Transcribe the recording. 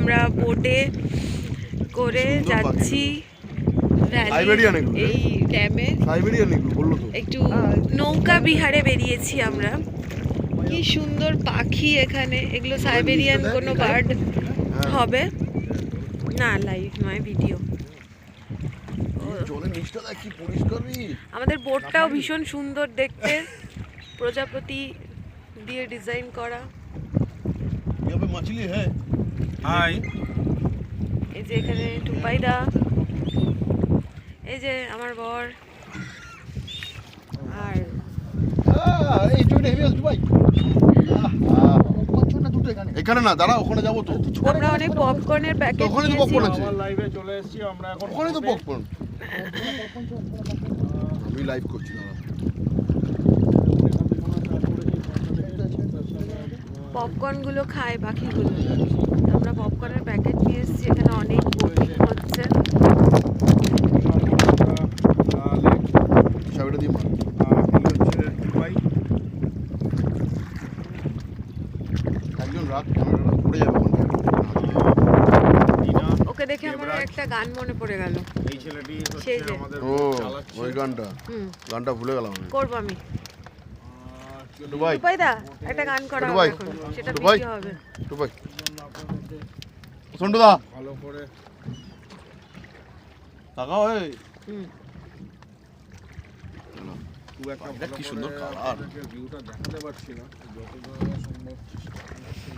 আমরা বোটে করে যাচ্ছি এই ড্যামে। একটু নৌকা বিহারে বেরিয়েছি আমরা। কি সুন্দর পাখি এখানে, এগুলো সাইবেরিয়ান কোনো বার্ড হবে না, লাইভ নয় ভিডিও। আমাদের বোটটাও ভীষণ সুন্দর দেখতে, প্রজাপতি দিয়ে ডিজাইন করা। এই যে এখানে টুপাইদা, এই যে আমার বর, আর এখানে না দাঁড়া, ওখানে যাবো তো। আমরা অনেক পপকর্নের প্যাকেট ওখানে তো পপকর্ন আছে। আমার লাইভে চলে এসেছি আমরা এখন। ওখানে তো পপকর্ন। আমি লাইভ করছি দাঁড়া। পপকর্ন গুলো খায় পাখিগুলো। আমরা পপকর্নের প্যাকেট নিয়ে এসেছি। এখানে অনেক বোটিং হচ্ছে। চাবিটা দিয়ে মার। একজন রাত ক্যামেরাটা পড়ে যাবে ওখানে। ওকে দেখে আমার একটা গান মনে পড়ে গেল। এই ছেলেটি সেই যে ও ওই গানটা, গানটা ভুলে গেলাম আমি। করব আমি। দুবাই টুপাইদা একটা গান করা হবে দুবাই এখন, সেটা দুবাই ভিডিও হবে। দুবাই সন্টুদা ভালো করে তাকাও। এই খুব একটা এটা কি সুন্দর কালার। ভিউটা দেখাতে পারছি না, যতটা সম্ভব চেষ্টা করছি।